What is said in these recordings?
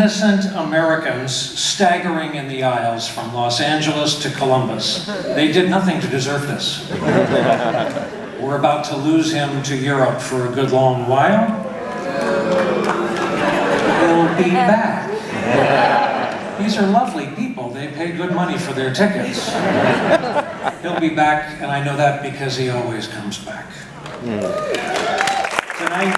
innocent Americans staggering in the aisles from Los Angeles to Columbus. They did nothing to deserve this. We're about to lose him to Europe for a good long while. He'll be back. These are lovely people. They pay good money for their tickets. He'll be back, and I know that because he always comes back. Tonight,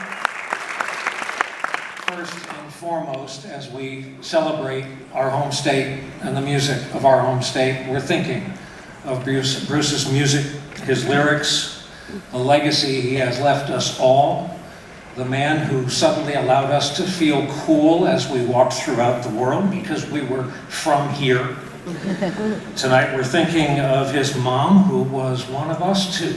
first and foremost, as we celebrate our home state and the music of our home state, we're thinking of Bruce's music, his lyrics, the legacy he has left us all, the man who suddenly allowed us to feel cool as we walked throughout the world because we were from here. Tonight we're thinking of his mom, who was one of us too.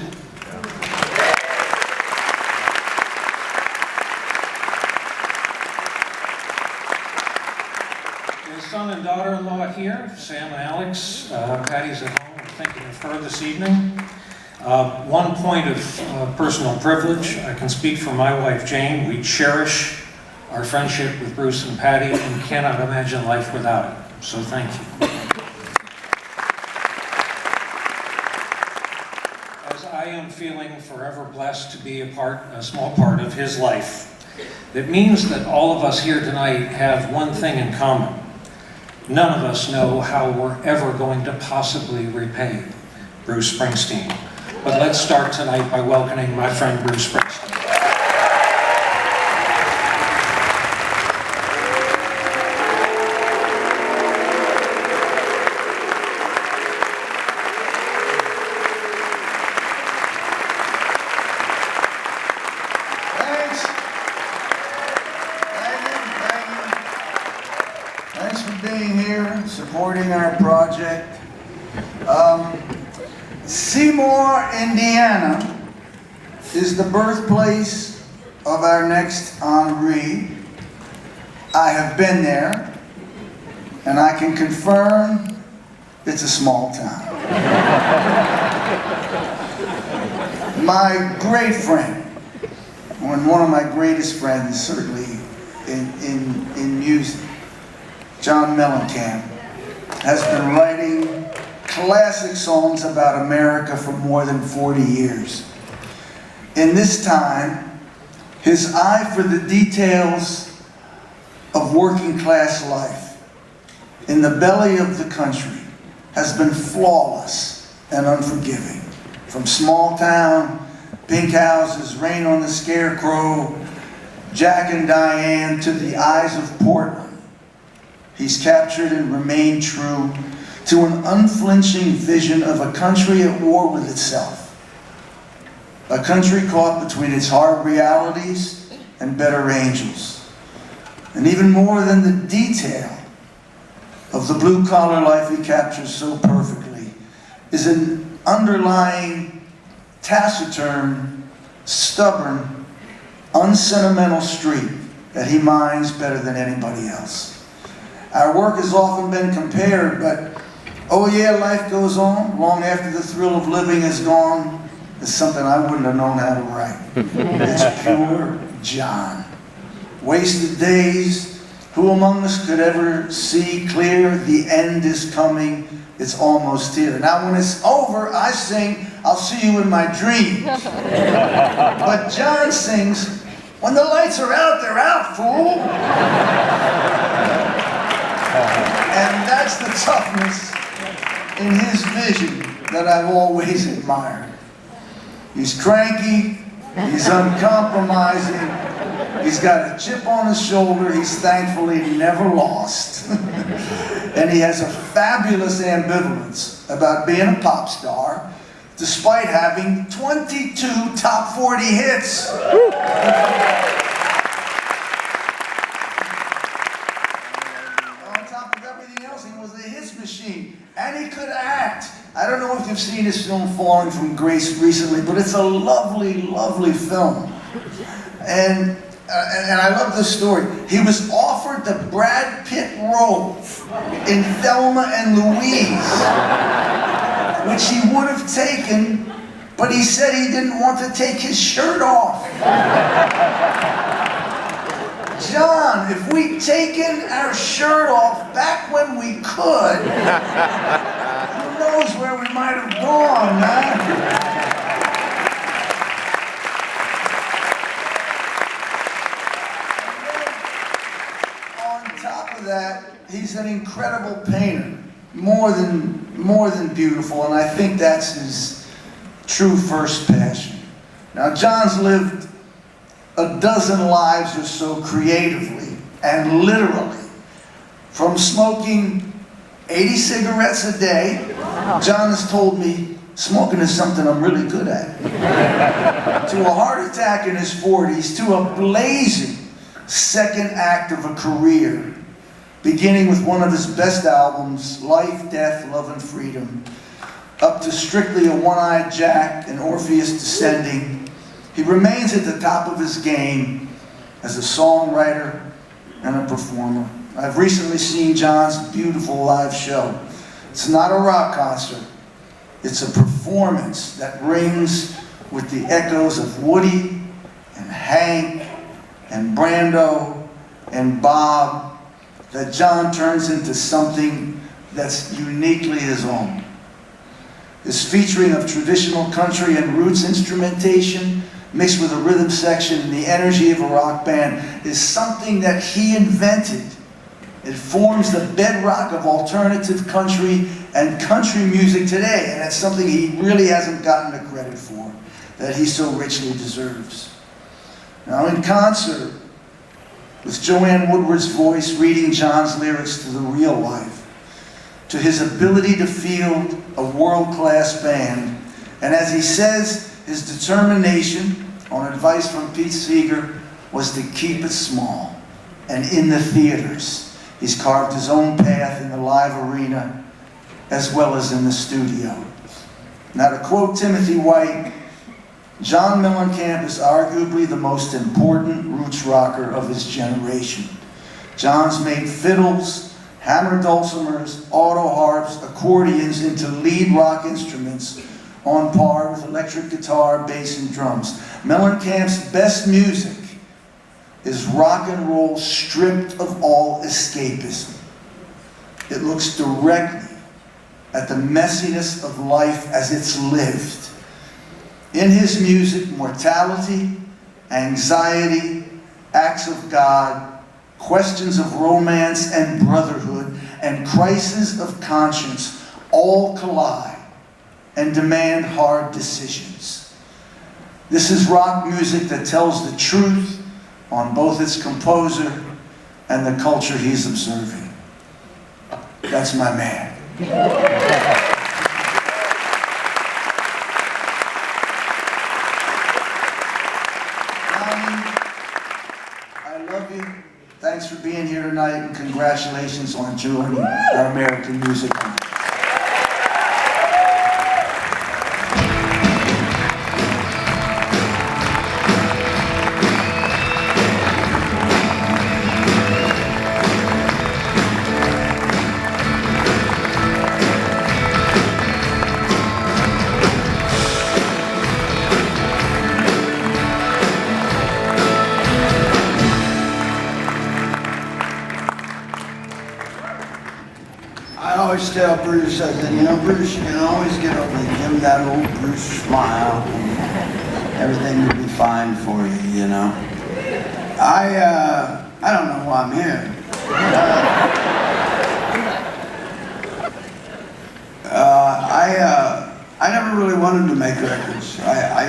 His son and daughter-in-law here, Sam and Alex. Patty's at home. We're thinking of her this evening. One point of personal privilege, I can speak for my wife Jane. We cherish our friendship with Bruce and Patty and cannot imagine life without it. So thank you. As I am feeling forever blessed to be a small part of his life, it means that all of us here tonight have one thing in common. None of us know how we're ever going to possibly repay Bruce Springsteen. But let's start tonight by welcoming my friend Bruce Springsteen. Thanks. Thanks for being here, supporting our project. Seymour, Indiana is the birthplace of our next honoree. I have been there, and I can confirm it's a small town. My great friend, one of my greatest friends, certainly in music, John Mellencamp, has been writing classic songs about America for more than 40 years. In this time, his eye for the details of working class life in the belly of the country has been flawless and unforgiving. From small town, pink houses, rain on the scarecrow, Jack and Diane, to the eyes of Portland, he's captured and remained true to an unflinching vision of a country at war with itself. A country caught between its hard realities and better angels. And even more than the detail of the blue-collar life he captures so perfectly is an underlying, taciturn, stubborn, unsentimental streak that he mines better than anybody else. Our work has often been compared, but oh yeah, life goes on long after the thrill of living is gone. It's something I wouldn't have known how to write. It's pure John. Wasted days. Who among us could ever see clear? The end is coming. It's almost here. Now when it's over, I sing, I'll see you in my dreams. But John sings, when the lights are out, they're out, fool. And that's the toughness in his vision that I've always admired. He's cranky, he's uncompromising, he's got a chip on his shoulder he's thankfully never lost. And he has a fabulous ambivalence about being a pop star, despite having 22 top 40 hits. On top of everything else, he was a hits machine. And he could act. I don't know if you've seen his film Falling from Grace recently, but it's a lovely, lovely film. And I love this story. He was offered the Brad Pitt role in Thelma and Louise, which he would have taken, but he said he didn't want to take his shirt off. John, if we'd taken our shirt off back when we could, who knows where we might have gone, man? On top of that, he's an incredible painter, more than beautiful, and I think that's his true first passion. Now, John's lived a dozen lives or so creatively and literally. From smoking 80 cigarettes a day, John has told me smoking is something I'm really good at, to a heart attack in his 40s, to a blazing second act of a career, beginning with one of his best albums, Life, Death, Love and Freedom, up to Strictly a One-Eyed Jack and Orpheus Descending. He remains at the top of his game as a songwriter and a performer. I've recently seen John's beautiful live show. It's not a rock concert. It's a performance that rings with the echoes of Woody and Hank and Brando and Bob, that John turns into something that's uniquely his own. His featuring of traditional country and roots instrumentation mixed with a rhythm section and the energy of a rock band is something that he invented. It forms the bedrock of alternative country and country music today, and it's something he really hasn't gotten the credit for that he so richly deserves. Now, in concert with Joanne Woodward's voice reading John's lyrics to the real life, to his ability to field a world-class band, and as he says, his determination, on advice from Pete Seeger, was to keep it small. And in the theaters, he's carved his own path in the live arena as well as in the studio. Now, to quote Timothy White, John Mellencamp is arguably the most important roots rocker of his generation. John's made fiddles, hammered dulcimers, auto harps, accordions into lead rock instruments on par with electric guitar, bass, and drums. Mellencamp's best music is rock and roll stripped of all escapism. It looks directly at the messiness of life as it's lived. In his music, mortality, anxiety, acts of God, questions of romance and brotherhood, and crises of conscience all collide and demand hard decisions. This is rock music that tells the truth on both its composer and the culture he's observing. That's my man. I love you. Thanks for being here tonight, and congratulations on joining our American Music Month. I always tell Bruce, I said, you know, Bruce, you can always get over it. Give him that old Bruce smile, and everything will be fine for you, you know. I don't know why I'm here. I never really wanted to make records. I